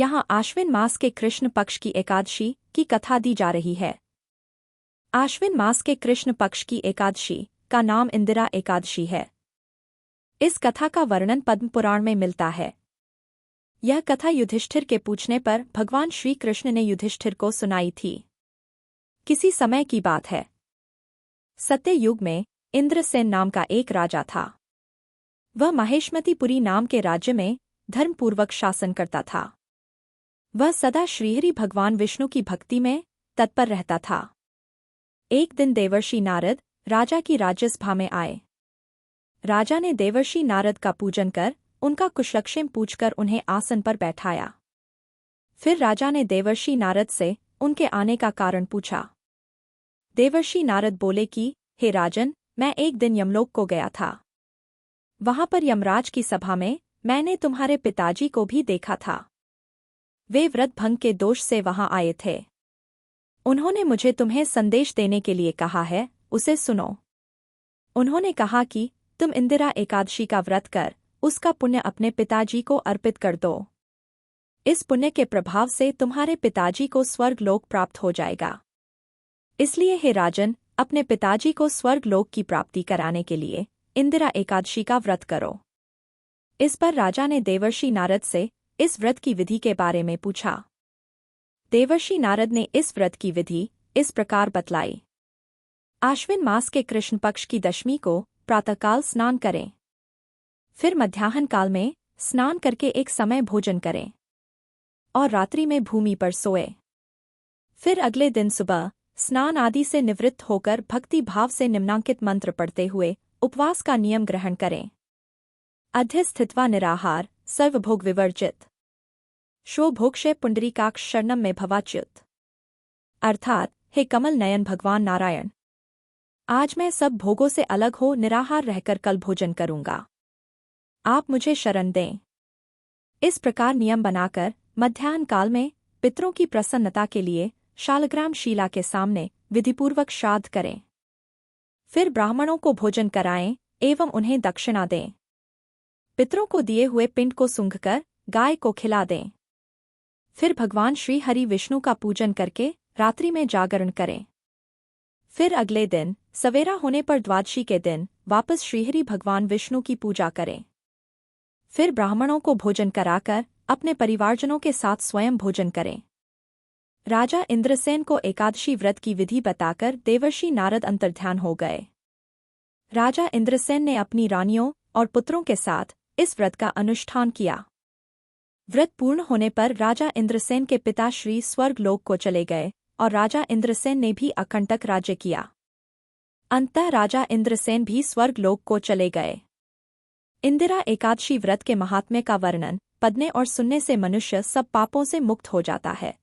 यहाँ आश्विन मास के कृष्ण पक्ष की एकादशी की कथा दी जा रही है। आश्विन मास के कृष्ण पक्ष की एकादशी का नाम इंदिरा एकादशी है। इस कथा का वर्णन पद्म पुराण में मिलता है। यह कथा युधिष्ठिर के पूछने पर भगवान श्री कृष्ण ने युधिष्ठिर को सुनाई थी। किसी समय की बात है। सत्य युग में इंद्रसेन नाम का एक राजा था। वह महेशमतीपुरी नाम के राज्य में धर्मपूर्वक शासन करता था। वह सदा श्रीहरि भगवान विष्णु की भक्ति में तत्पर रहता था। एक दिन देवर्षि नारद राजा की राज्यसभा में आए। राजा ने देवर्षि नारद का पूजन कर उनका कुशलक्षेम पूछकर उन्हें आसन पर बैठाया। फिर राजा ने देवर्षि नारद से उनके आने का कारण पूछा। देवर्षि नारद बोले कि हे राजन, मैं एक दिन यमलोक को गया था। वहां पर यमराज की सभा में मैंने तुम्हारे पिताजी को भी देखा था। वे व्रत भंग के दोष से वहां आए थे। उन्होंने मुझे तुम्हें संदेश देने के लिए कहा है, उसे सुनो। उन्होंने कहा कि तुम इंदिरा एकादशी का व्रत कर उसका पुण्य अपने पिताजी को अर्पित कर दो। इस पुण्य के प्रभाव से तुम्हारे पिताजी को स्वर्ग लोक प्राप्त हो जाएगा। इसलिए हे राजन, अपने पिताजी को स्वर्ग लोक की प्राप्ति कराने के लिए इंदिरा एकादशी का व्रत करो। इस पर राजा ने देवर्षि नारद से इस व्रत की विधि के बारे में पूछा। देवर्षि नारद ने इस व्रत की विधि इस प्रकार बतलाई। आश्विन मास के कृष्ण पक्ष की दशमी को प्रातःकाल स्नान करें। फिर मध्याह्न काल में स्नान करके एक समय भोजन करें और रात्रि में भूमि पर सोए। फिर अगले दिन सुबह स्नान आदि से निवृत्त होकर भक्ति भाव से निम्नांकित मंत्र पढ़ते हुए उपवास का नियम ग्रहण करें। अध्य स्थित्वा निराहार सर्वभोग विवर्जित शो भोक्षे पुंडरीकाक्ष शरणम में भवाच्युत। अर्थात हे कमल नयन भगवान नारायण, आज मैं सब भोगों से अलग हो निराहार रहकर कल भोजन करूंगा। आप मुझे शरण दें। इस प्रकार नियम बनाकर मध्याह्न काल में पितरों की प्रसन्नता के लिए शालग्राम शिला के सामने विधिपूर्वक श्राद्ध करें। फिर ब्राह्मणों को भोजन कराएं एवं उन्हें दक्षिणा दें। पितरों को दिए हुए पिंड को सूंघकर गाय को खिला दें। फिर भगवान श्री हरि विष्णु का पूजन करके रात्रि में जागरण करें। फिर अगले दिन सवेरा होने पर द्वादशी के दिन वापस श्रीहरि भगवान विष्णु की पूजा करें। फिर ब्राह्मणों को भोजन कराकर अपने परिवारजनों के साथ स्वयं भोजन करें। राजा इंद्रसेन को एकादशी व्रत की विधि बताकर देवर्षि नारद अंतर्ध्यान हो गए। राजा इंद्रसेन ने अपनी रानियों और पुत्रों के साथ इस व्रत का अनुष्ठान किया। व्रत पूर्ण होने पर राजा इंद्रसेन के पिता श्री स्वर्ग लोक को चले गए और राजा इंद्रसेन ने भी अकंटक राज्य किया। अंततः राजा इंद्रसेन भी स्वर्ग लोक को चले गए। इंदिरा एकादशी व्रत के महात्म्य का वर्णन पढ़ने और सुनने से मनुष्य सब पापों से मुक्त हो जाता है।